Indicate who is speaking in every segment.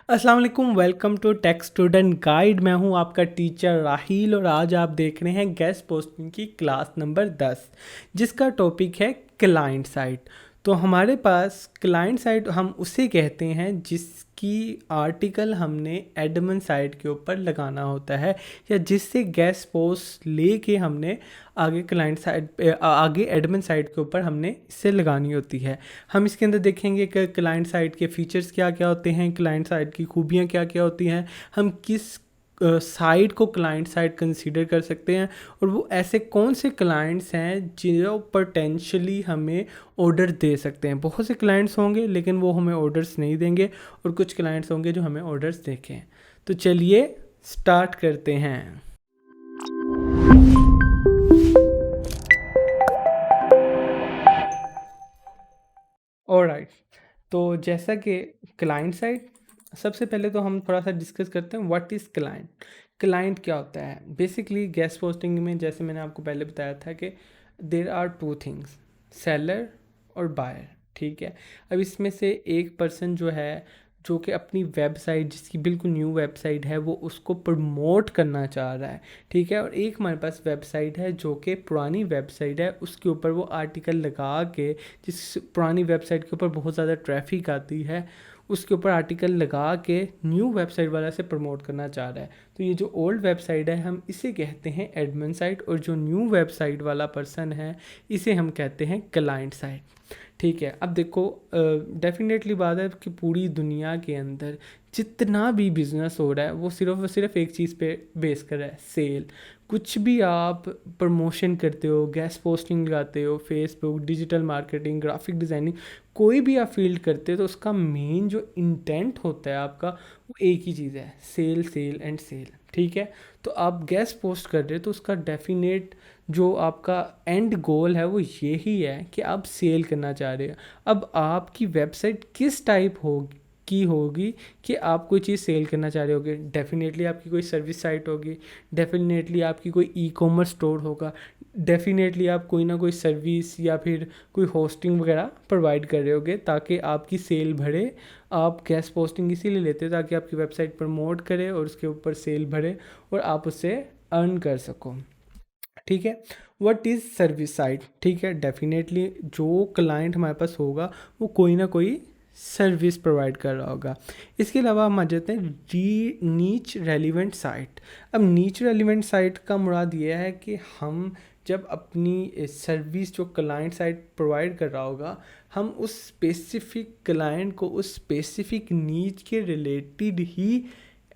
Speaker 1: अस्सलाम वालेकुम, welcome to tech student guide. मैं हूं आपका टीचर राहील और आज आप देख रहे हैं गेस्ट पोस्टिंग की क्लास नंबर 10 जिसका टॉपिक है क्लाइंट साइड। तो हमारे पास क्लाइंट साइड हम उसे कहते हैं जिसकी आर्टिकल हमने एडमिन साइड के ऊपर लगाना होता है या जिससे गेस्ट पोस्ट लेके हमने आगे क्लाइंट साइड आगे एडमिन साइड के ऊपर हमने इसे लगानी होती है। हम इसके अंदर देखेंगे कि क्लाइंट साइड के फीचर्स क्या क्या होते हैं, क्लाइंट साइड की खूबियाँ क्या क्या होती हैं, हम किस साइड को क्लाइंट साइड कंसीडर कर सकते हैं और वो ऐसे कौन से क्लाइंट्स हैं जो पोटेंशियली हमें ऑर्डर दे सकते हैं। बहुत से क्लाइंट्स होंगे लेकिन वो हमें ऑर्डर्स नहीं देंगे और कुछ क्लाइंट्स होंगे जो हमें ऑर्डर्स देखें। तो चलिए स्टार्ट करते हैं। ऑलराइट, तो जैसा कि क्लाइंट साइड, सबसे पहले तो हम थोड़ा सा डिस्कस करते हैं व्हाट इज़ क्लाइंट। क्लाइंट क्या होता है? बेसिकली गेस्ट पोस्टिंग में जैसे मैंने आपको पहले बताया था कि there are two things, seller और बायर। ठीक है, अब इसमें से एक पर्सन जो है जो कि अपनी वेबसाइट, जिसकी बिल्कुल न्यू वेबसाइट है, वो उसको प्रमोट करना चाह रहा है। ठीक है, और एक हमारे पास वेबसाइट है जो कि पुरानी वेबसाइट है, उसके ऊपर वो आर्टिकल लगा के, जिस पुरानी वेबसाइट के ऊपर बहुत ज़्यादा ट्रैफिक आती है, उसके ऊपर आर्टिकल लगा के न्यू वेबसाइट वाला से प्रमोट करना चाह रहा है। तो ये जो ओल्ड वेबसाइट है हम इसे कहते हैं एडमिन साइट और जो न्यू वेबसाइट वाला पर्सन है इसे हम कहते हैं क्लाइंट साइट। ठीक है, अब देखो डेफिनेटली बात है कि पूरी दुनिया के अंदर जितना भी बिज़नेस हो रहा है वो सिर्फ और सिर्फ एक चीज़ पे बेस कर रहा है, सेल। कुछ भी आप प्रमोशन करते हो, गेस्ट पोस्टिंग लगाते हो, Facebook, digital marketing, graphic designing, कोई भी आप फील्ड करते हो तो उसका मेन जो इंटेंट होता है आपका वो एक ही चीज़ है, सेल सेल एंड सेल। ठीक है, तो आप गेस्ट पोस्ट कर रहे हो तो उसका डेफिनेट जो आपका एंड गोल है वो यही है कि आप सेल करना चाह रहे हो। अब आपकी वेबसाइट किस टाइप होगी कि आप कोई चीज़ सेल करना चाह रहे होगे? डेफिनेटली आपकी कोई सर्विस साइट होगी, डेफिनेटली आपकी कोई ई कॉमर्स स्टोर होगा, डेफिनेटली आप कोई ना कोई सर्विस या फिर कोई होस्टिंग वगैरह प्रोवाइड कर रहे होगे ताकि आपकी सेल बढ़े। आप गेस्ट पोस्टिंग इसीलिए लेते हो ताकि आपकी वेबसाइट प्रमोट करे और उसके ऊपर सेल बढ़े और आप उससे अर्न कर सको। ठीक है, व्हाट इज़ सर्विस साइड? ठीक है, डेफिनेटली जो क्लाइंट हमारे पास होगा वो कोई ना कोई सर्विस प्रोवाइड कर रहा होगा। इसके अलावा हम आ जाते हैं नीच रेलिवेंट साइट। अब नीच रेलिवेंट साइट का मुराद ये है कि हम जब अपनी सर्विस जो क्लाइंट साइट प्रोवाइड कर रहा होगा, हम उस स्पेसिफिक क्लाइंट को उस स्पेसिफिक नीच के रिलेटेड ही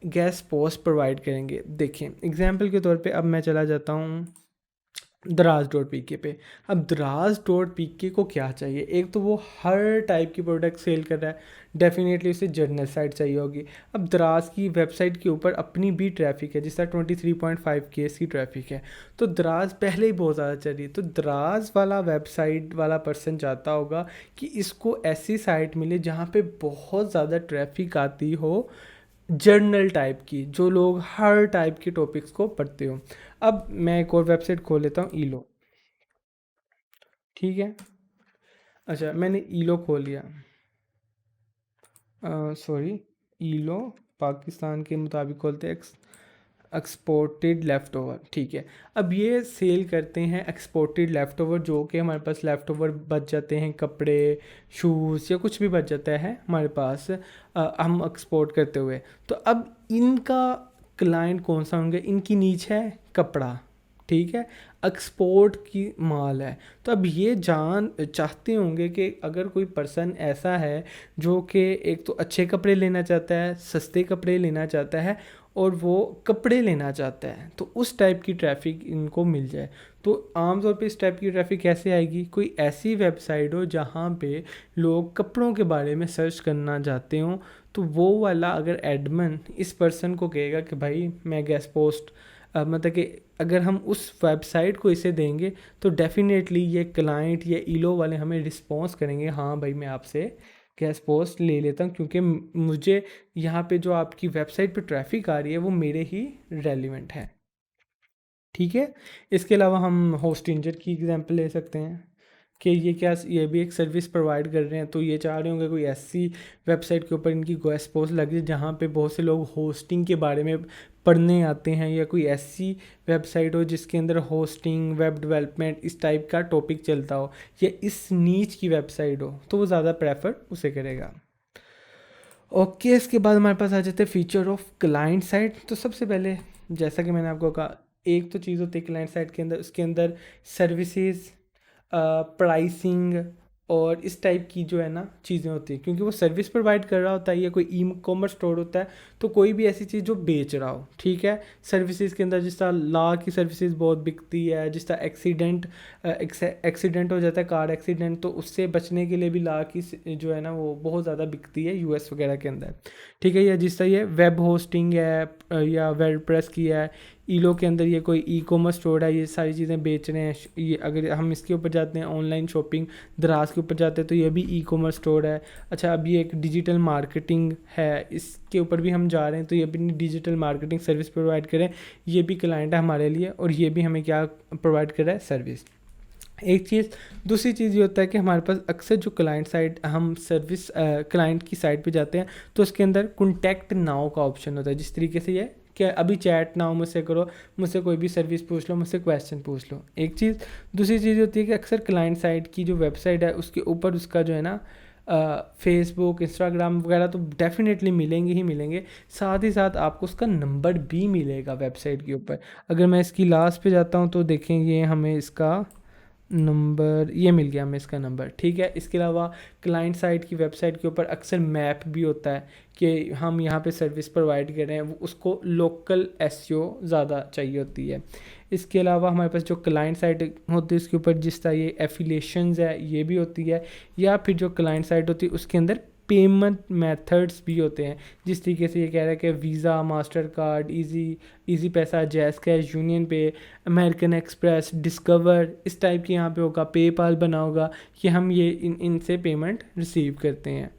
Speaker 1: गेस्ट पोस्ट प्रोवाइड करेंगे। देखिए एग्जांपल के तौर पे अब मैं चला जाता हूँ दराज डॉट पी के पे। अब दराज डॉट पी के को क्या चाहिए? एक तो वो हर टाइप की प्रोडक्ट सेल कर रहा है, डेफिनेटली उसे जर्नल साइट चाहिए होगी। अब दराज की वेबसाइट के ऊपर अपनी भी ट्रैफिक है, जिस तरह 23.5 के की ट्रैफिक है, तो दराज पहले ही बहुत ज़्यादा चल रही है। तो दराज वाला वेबसाइट वाला पर्सन चाहता होगा कि इसको ऐसी साइट मिले जहाँ पे बहुत ज़्यादा ट्रैफिक आती हो, जर्नल टाइप की, जो लोग हर टाइप के टॉपिक्स को पढ़ते हो। अब मैं एक और वेबसाइट खोल लेता हूँ, ईलो। ठीक है, अच्छा मैंने ईलो खोल लिया, सॉरी, ईलो पाकिस्तान के मुताबिक खोलते हैं एक्सपोर्टेड लेफ़्ट ओवर। ठीक है, अब ये सेल करते हैं एक्सपोर्टेड लेफ़्ट ओवर, जो कि हमारे पास लेफ़्ट ओवर बच जाते हैं, कपड़े, शूज़ या कुछ भी बच जाता है हमारे पास हम एक्सपोर्ट करते हुए। तो अब इनका क्लाइंट कौन सा होंगे? इनकी नीच है कपड़ा। ठीक है, एक्सपोर्ट की माल है। तो अब ये जान चाहते होंगे कि अगर कोई पर्सन ऐसा है जो कि एक तो अच्छे कपड़े लेना चाहता है, सस्ते कपड़े लेना चाहता है और वो कपड़े लेना चाहता है, तो उस टाइप की ट्रैफिक इनको मिल जाए। तो आमतौर पे इस टाइप की ट्रैफिक कैसे आएगी? कोई ऐसी वेबसाइट हो जहाँ पे लोग कपड़ों के बारे में सर्च करना चाहते हों, तो वो वाला अगर एडमिन इस पर्सन को कहेगा कि भाई मैं गेस्ट पोस्ट मतलब कि अगर हम उस वेबसाइट को इसे देंगे तो डेफिनेटली ये क्लाइंट या ईलो वाले हमें रिस्पॉन्स करेंगे, हाँ भाई मैं आपसे गेस्ट पोस्ट ले लेता हूँ क्योंकि मुझे यहाँ पे जो आपकी वेबसाइट पे ट्रैफिक आ रही है वो मेरे ही रेलिवेंट है। ठीक है, इसके अलावा हम होस्ट इंजर की एग्जांपल ले सकते हैं। कि ये भी एक सर्विस प्रोवाइड कर रहे हैं, तो ये चाह रहे होंगे कोई ऐसी वेबसाइट के ऊपर इनकी गेस्ट पोस्ट लगे जहाँ पे बहुत से लोग होस्टिंग के बारे में पढ़ने आते हैं, या कोई ऐसी वेबसाइट हो जिसके अंदर होस्टिंग, वेब डेवलपमेंट इस टाइप का टॉपिक चलता हो, या इस नीच की वेबसाइट हो, तो वो ज़्यादा प्रेफर उसे करेगा। ओके, इसके बाद हमारे पास आ जाते हैं फीचर ऑफ क्लाइंट साइड। तो सबसे पहले जैसा कि मैंने आपको कहा, एक तो चीज़ होती है क्लाइंट साइड के अंदर, उसके अंदर सर्विसेज, प्राइसिंग और इस टाइप की जो है ना चीज़ें होती हैं, क्योंकि वो सर्विस प्रोवाइड कर रहा होता है, या कोई ई कॉमर्स स्टोर होता है, तो कोई भी ऐसी चीज़ जो बेच रहा हो, ठीक है। सर्विसेज के अंदर जिस तरह लॉ की सर्विसेज बहुत बिकती है, जिस तरह एक्सीडेंट हो जाता है, कार एक्सीडेंट, तो उससे बचने के लिए भी लॉ की जो है ना वो बहुत ज़्यादा बिकती है यूएस वगैरह के अंदर, ठीक है। या जिस तरह ये वेब होस्टिंग है, या वर्डप्रेस की है, ईलो के अंदर ये कोई ई कॉमर्स स्टोर है, ये सारी चीज़ें बेच रहे हैं। ये अगर हम इसके ऊपर जाते हैं ऑनलाइन शॉपिंग, दराज के ऊपर जाते हैं, तो ये भी ई कॉमर्स स्टोर है। अच्छा, अब ये एक डिजिटल मार्केटिंग है, इसके ऊपर भी हम जा रहे हैं, तो ये भी डिजिटल मार्केटिंग सर्विस प्रोवाइड करें, ये भी क्लाइंट है हमारे लिए, और ये भी हमें क्या प्रोवाइड कर रहा है, सर्विस। एक चीज़, दूसरी चीज़ ये होता है कि हमारे पास अक्सर जो क्लाइंट साइड, हम सर्विस क्लाइंट की साइट पे जाते हैं, तो उसके अंदर कॉन्टैक्ट नाउ का ऑप्शन होता है, जिस तरीके से ये कि अभी चैट नाउ मुझसे करो, मुझसे कोई भी सर्विस पूछ लो, मुझसे क्वेश्चन पूछ लो, एक चीज़। दूसरी चीज़ होती है कि अक्सर क्लाइंट साइड की जो वेबसाइट है उसके ऊपर उसका जो है ना फेसबुक, इंस्टाग्राम वगैरह तो डेफिनेटली मिलेंगे ही मिलेंगे, साथ ही साथ आपको उसका नंबर भी मिलेगा वेबसाइट के ऊपर। अगर मैं इसकी लास्ट पे जाता हूँ तो देखेंगे हमें इसका नंबर, ये मिल गया हमें इसका नंबर, ठीक है। इसके अलावा क्लाइंट साइट की वेबसाइट के ऊपर अक्सर मैप भी होता है कि हम यहाँ पे सर्विस प्रोवाइड कर रहे हैं, उसको लोकल एसईओ ज़्यादा चाहिए होती है। इसके अलावा हमारे पास जो क्लाइंट साइट होती है उसके ऊपर जिस तरह ये एफिलिएशंस है ये भी होती है, या फिर जो क्लाइंट साइट होती है उसके अंदर पेमेंट मेथड्स भी होते हैं, जिस तरीके से ये कह रहा है कि वीज़ा, मास्टर कार्ड, इजी पैसा, जैज़ कैश, यूनियन पे, अमेरिकन एक्सप्रेस, डिस्कवर, इस टाइप की यहाँ पे होगा, पेपाल बना होगा कि हम ये इनसे पेमेंट रिसीव करते हैं।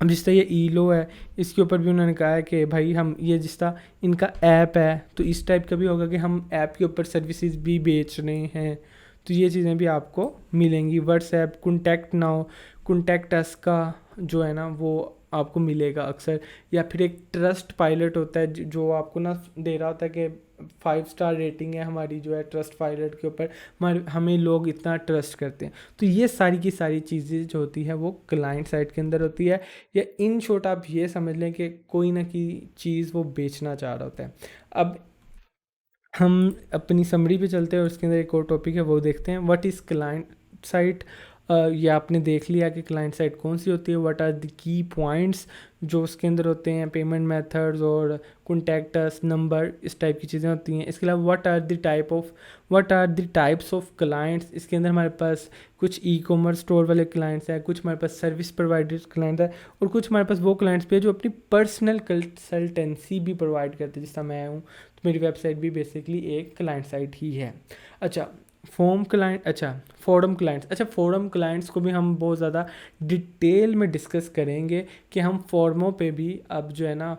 Speaker 1: अब जिस तरह ये ईलो है, इसके ऊपर भी उन्होंने कहा है कि भाई हम ये जिस तरह इनका ऐप है, तो इस टाइप का भी होगा कि हम ऐप के ऊपर सर्विसेज भी बेच रहे हैं, तो ये चीज़ें भी आपको मिलेंगी। WhatsApp, contact now, contact us का जो है ना वो आपको मिलेगा अक्सर, या फिर एक ट्रस्ट पायलट होता है जो आपको ना दे रहा होता है कि 5 स्टार रेटिंग है हमारी जो है ट्रस्ट पायलट के ऊपर, हमें लोग इतना ट्रस्ट करते हैं। तो ये सारी की सारी चीज़ें जो होती है वो क्लाइंट साइड के अंदर होती है, या इन शॉर्ट आप ये समझ लें कि कोई ना कोई चीज़ वो बेचना चाह रहा होता है। अब हम अपनी समरी पे चलते हैं और उसके अंदर एक और टॉपिक है वो देखते हैं, व्हाट इज़ क्लाइंट साइट। ये आपने देख लिया कि क्लाइंट साइट कौन सी होती है, what are the key points जो उसके अंदर होते हैं, पेमेंट मेथड्स और कॉन्टैक्ट अस नंबर, इस टाइप की चीज़ें होती हैं। इसके अलावा what are the types of clients, इसके अंदर हमारे पास कुछ ई कॉमर्स स्टोर वाले क्लाइंट्स हैं, कुछ हमारे पास सर्विस प्रोवाइडर्स क्लाइंट है, और कुछ हमारे पास वो क्लाइंट्स भी है जो अपनी पर्सनल कंसल्टेंसी भी प्रोवाइड करते हैं, जिस तरह मैं हूँ, तो मेरी वेबसाइट भी बेसिकली एक क्लाइंट साइट ही है। अच्छा, फोरम क्लाइंट्स, अच्छा फोरम क्लाइंट्स को भी हम बहुत ज़्यादा डिटेल में डिस्कस करेंगे कि हम फोरमों पे भी अब जो है ना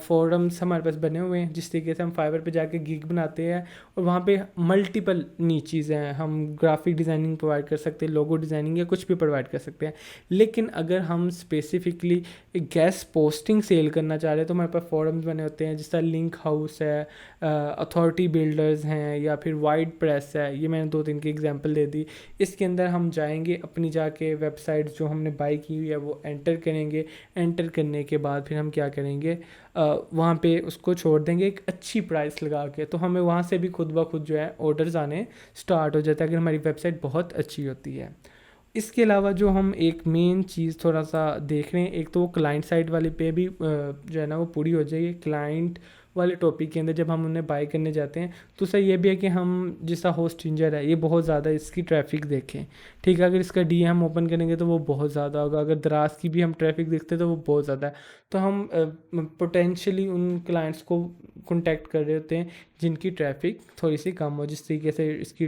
Speaker 1: फोरम्स हमारे पास बने हुए हैं, जिस तरीके से हम फाइवर पे जाके गिग बनाते हैं, और वहाँ पे मल्टीपल चीज़ें हैं, हम ग्राफिक डिज़ाइनिंग प्रोवाइड कर सकते हैं, लोगो डिज़ाइनिंग या कुछ भी प्रोवाइड कर सकते हैं। लेकिन अगर हम स्पेसिफिकली गेस्ट पोस्टिंग सेल करना चाह रहे हैं तो हमारे पास फोरम्स बने होते हैं, जिस तरह लिंक हाउस है, अथॉरिटी बिल्डर्स हैं, या फिर वाइड प्रेस है, ये मैंने 2-3 की एग्जांपल दे दी। इसके अंदर हम जाएंगे, अपनी जाके वेबसाइट जो हमने बाई की हुई है वो एंटर करेंगे, एंटर करने के बाद फिर हम क्या करेंगे, वहाँ पे उसको छोड़ देंगे एक अच्छी प्राइस लगा के, तो हमें वहाँ से भी खुद ब खुद जो है ऑर्डर्स आने स्टार्ट हो जाता है अगर हमारी वेबसाइट बहुत अच्छी होती है। इसके अलावा जो हम एक मेन चीज़ थोड़ा सा देख रहे हैं, एक तो वो क्लाइंट साइड वाले पे भी जो है ना वो पूरी हो जाएगी। क्लाइंट वाले टॉपिक के अंदर जब हम उन्हें बाय करने जाते हैं तो सही ये भी है कि हम जिसका होस्ट इंजर है ये बहुत ज़्यादा इसकी ट्रैफिक देखें, ठीक है। अगर इसका डी हम ओपन करेंगे तो वो बहुत ज़्यादा होगा, अगर दराज की भी हम ट्रैफिक देखते हैं तो वो बहुत ज़्यादा है। तो हम पोटेंशियली उन क्लाइंट्स को कॉन्टैक्ट कर रहे होते हैं जिनकी ट्रैफिक थोड़ी सी कम हो, जिस तरीके से इसकी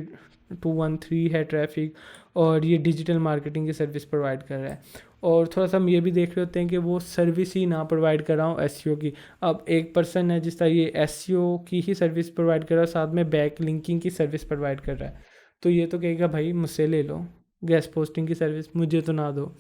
Speaker 1: 213 है ट्रैफिक, और ये डिजिटल मार्केटिंग की सर्विस प्रोवाइड कर रहा है। और थोड़ा सा हम ये भी देख रहे होते हैं कि वो सर्विस ही ना प्रोवाइड कर रहा हूँ एसईओ की। अब एक पर्सन है जिस तरह ये एसईओ की ही सर्विस प्रोवाइड कर रहा है, साथ में बैक लिंकिंग की सर्विस प्रोवाइड कर रहा है, तो ये तो कहेगा भाई मुझसे ले लो, गेस्ट पोस्टिंग की सर्विस, मुझे तो ना दो।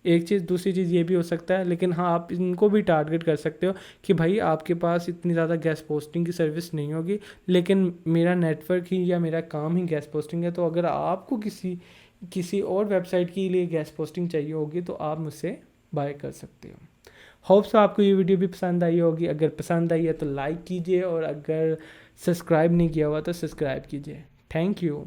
Speaker 1: एक चीज़, दूसरी चीज़ ये भी हो सकता है, लेकिन हाँ आप इनको भी टारगेट कर सकते हो कि भाई आपके पास इतनी ज़्यादा गेस्ट पोस्टिंग की सर्विस नहीं होगी, लेकिन मेरा नेटवर्क ही या मेरा काम ही गेस्ट पोस्टिंग है, तो अगर आपको किसी और वेबसाइट के लिए गेस्ट पोस्टिंग चाहिए होगी तो आप मुझसे बाय कर सकते हो। होप्स आपको ये वीडियो भी पसंद आई होगी। अगर पसंद आई है तो लाइक कीजिए, और अगर सब्सक्राइब नहीं किया हुआ तो सब्सक्राइब कीजिए। Thank you.